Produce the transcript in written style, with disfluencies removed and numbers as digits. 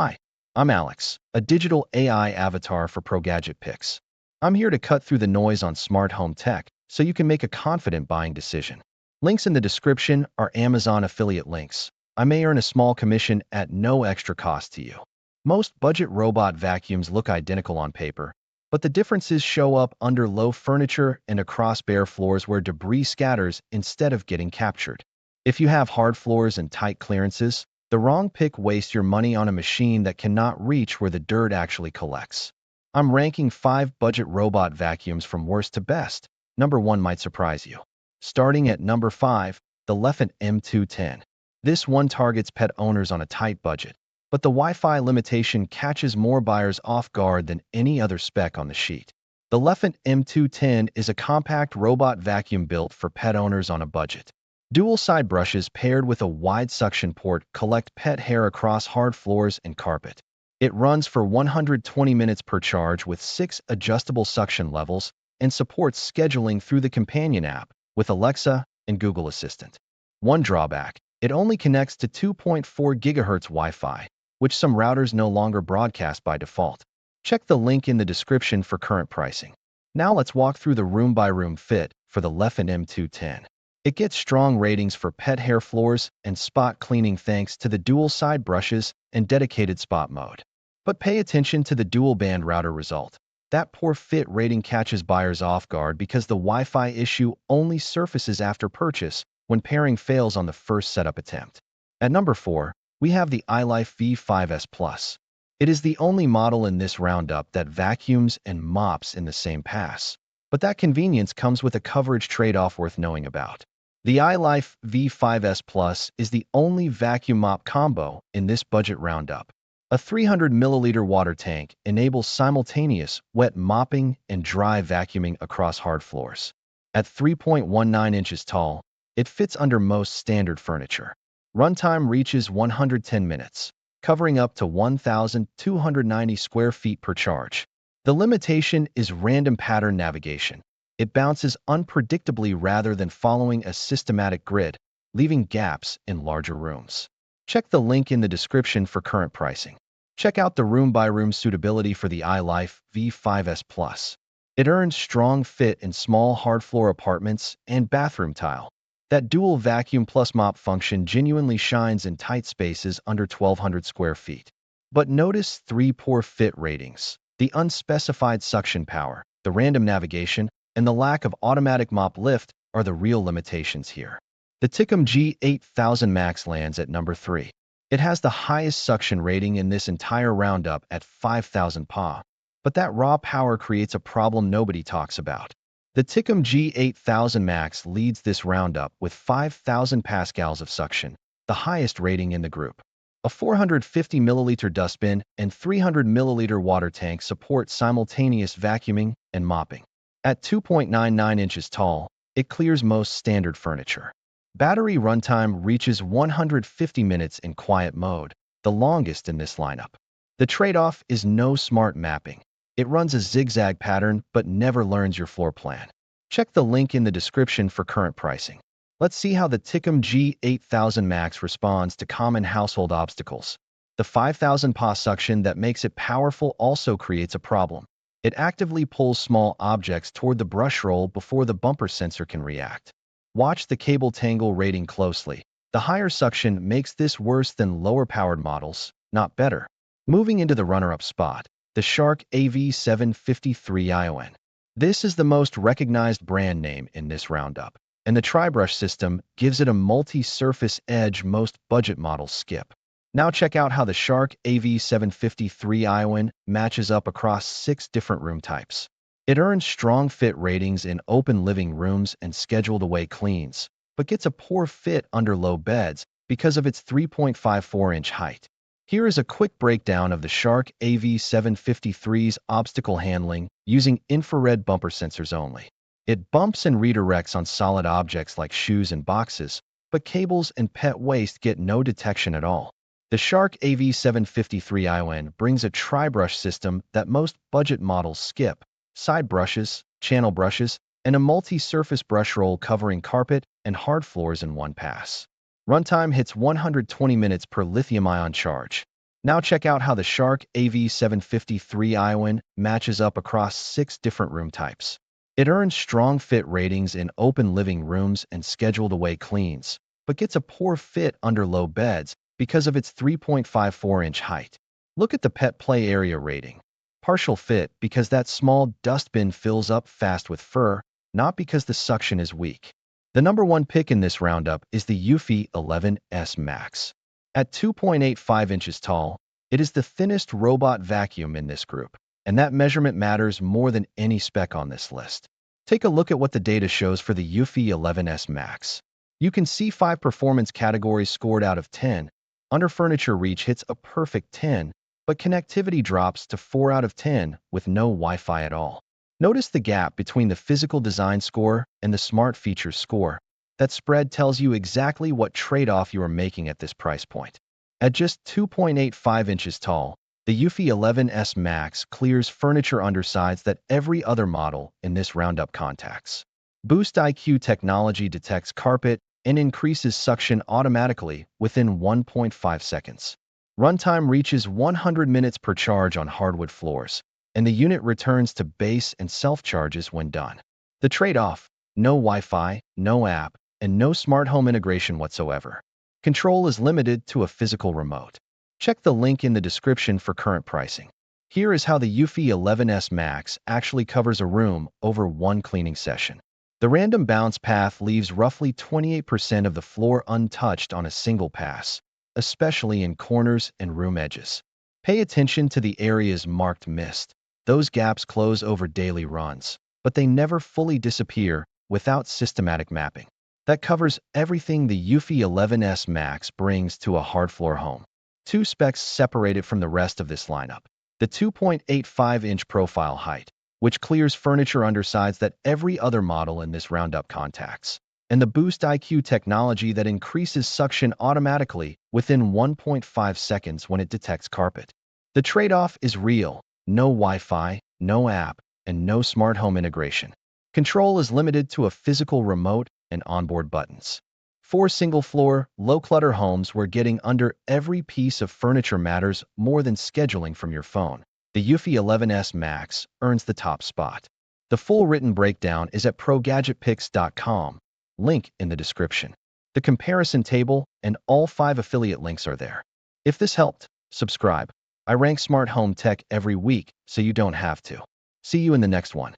Hi, I'm Alex, a digital AI avatar for ProGadgetPicks. I'm here to cut through the noise on smart home tech so you can make a confident buying decision. Links in the description are Amazon affiliate links. I may earn a small commission at no extra cost to you. Most budget robot vacuums look identical on paper, but the differences show up under low furniture and across bare floors where debris scatters instead of getting captured. If you have hard floors and tight clearances, the wrong pick wastes your money on a machine that cannot reach where the dirt actually collects. I'm ranking 5 budget robot vacuums from worst to best. Number 1 might surprise you. Starting at number 5, the Lefant M210. This one targets pet owners on a tight budget, but the Wi-Fi limitation catches more buyers off guard than any other spec on the sheet. The Lefant M210 is a compact robot vacuum built for pet owners on a budget. Dual side brushes paired with a wide suction port collect pet hair across hard floors and carpet. It runs for 120 minutes per charge with 6 adjustable suction levels and supports scheduling through the companion app with Alexa and Google Assistant. One drawback, it only connects to 2.4 GHz Wi-Fi, which some routers no longer broadcast by default. Check the link in the description for current pricing. Now let's walk through the room-by-room fit for the Lefant M210. It gets strong ratings for pet hair floors and spot cleaning thanks to the dual side brushes and dedicated spot mode. But pay attention to the dual band router result. That poor fit rating catches buyers off guard because the Wi-Fi issue only surfaces after purchase when pairing fails on the first setup attempt. At number 4, we have the ILIFE V5s Plus. It is the only model in this roundup that vacuums and mops in the same pass. But that convenience comes with a coverage trade-off worth knowing about. The ILIFE V5s Plus is the only vacuum mop combo in this budget roundup. A 300 milliliter water tank enables simultaneous wet mopping and dry vacuuming across hard floors. At 3.19 inches tall, it fits under most standard furniture. Runtime reaches 110 minutes, covering up to 1,290 square feet per charge. The limitation is random pattern navigation. It bounces unpredictably rather than following a systematic grid, leaving gaps in larger rooms. Check the link in the description for current pricing. Check out the room-by-room suitability for the ILIFE V5s Plus. It earns strong fit in small hard-floor apartments and bathroom tile. That dual vacuum plus mop function genuinely shines in tight spaces under 1,200 square feet. But notice 3 poor fit ratings. The unspecified suction power, the random navigation, and the lack of automatic mop lift are the real limitations here. The Tikom G8000 Max lands at number 3. It has the highest suction rating in this entire roundup at 5,000 PA, but that raw power creates a problem nobody talks about. The Tikom G8000 Max leads this roundup with 5,000 pascals of suction, the highest rating in the group. A 450 milliliter dustbin and 300 milliliter water tank support simultaneous vacuuming and mopping. At 2.99 inches tall, it clears most standard furniture. Battery runtime reaches 150 minutes in quiet mode, the longest in this lineup. The trade-off is no smart mapping. It runs a zigzag pattern but never learns your floor plan. Check the link in the description for current pricing. Let's see how the Tikom G8000 Max responds to common household obstacles. The 5,000 PA suction that makes it powerful also creates a problem. It actively pulls small objects toward the brush roll before the bumper sensor can react. Watch the cable tangle rating closely. The higher suction makes this worse than lower-powered models, not better. Moving into the runner-up spot, the Shark AV753 ION. This is the most recognized brand name in this roundup, and the tri-brush system gives it a multi-surface edge most budget models skip. Now check out how the Shark AV753 ION matches up across 6 different room types. It earns strong fit ratings in open living rooms and scheduled away cleans, but gets a poor fit under low beds because of its 3.54-inch height. Here is a quick breakdown of the Shark AV753's obstacle handling using infrared bumper sensors only. It bumps and redirects on solid objects like shoes and boxes, but cables and pet waste get no detection at all. The Shark AV753 ION brings a tri-brush system that most budget models skip, side brushes, channel brushes, and a multi-surface brush roll covering carpet and hard floors in one pass. Runtime hits 120 minutes per lithium-ion charge. Now check out how the Shark AV753 ION matches up across 6 different room types. It earns strong fit ratings in open living rooms and scheduled away cleans, but gets a poor fit under low beds because of its 3.54-inch height. Look at the pet play area rating. Partial fit because that small dustbin fills up fast with fur, not because the suction is weak. The number one pick in this roundup is the eufy 11s Max. At 2.85 inches tall, it is the thinnest robot vacuum in this group, and that measurement matters more than any spec on this list. Take a look at what the data shows for the eufy 11s Max. You can see 5 performance categories scored out of 10. Under furniture reach hits a perfect 10, but connectivity drops to 4 out of 10 with no Wi-Fi at all. Notice the gap between the physical design score and the smart features score. That spread tells you exactly what trade-off you are making at this price point. At just 2.85 inches tall, the eufy 11s Max clears furniture undersides that every other model in this roundup contacts. Boost IQ technology detects carpet and increases suction automatically within 1.5 seconds. Runtime reaches 100 minutes per charge on hardwood floors, and the unit returns to base and self-charges when done. The trade-off: no Wi-Fi, no app, and no smart home integration whatsoever. Control is limited to a physical remote. Check the link in the description for current pricing. Here is how the eufy 11s Max actually covers a room over one cleaning session. The random bounce path leaves roughly 28% of the floor untouched on a single pass, especially in corners and room edges. Pay attention to the areas marked missed. Those gaps close over daily runs, but they never fully disappear without systematic mapping. That covers everything the eufy 11s Max brings to a hard floor home. 2 specs separate it from the rest of this lineup. The 2.85-inch profile height, which clears furniture undersides that every other model in this roundup contacts, and the Boost IQ technology that increases suction automatically within 1.5 seconds when it detects carpet. The trade-off is real: no Wi-Fi, no app, and no smart home integration. Control is limited to a physical remote and onboard buttons. For single-floor, low-clutter homes where getting under every piece of furniture matters more than scheduling from your phone, the eufy 11s Max earns the top spot. The full written breakdown is at ProGadgetPicks.com, link in the description. The comparison table and all 5 affiliate links are there. If this helped, subscribe. I rank smart home tech every week, so you don't have to. See you in the next one.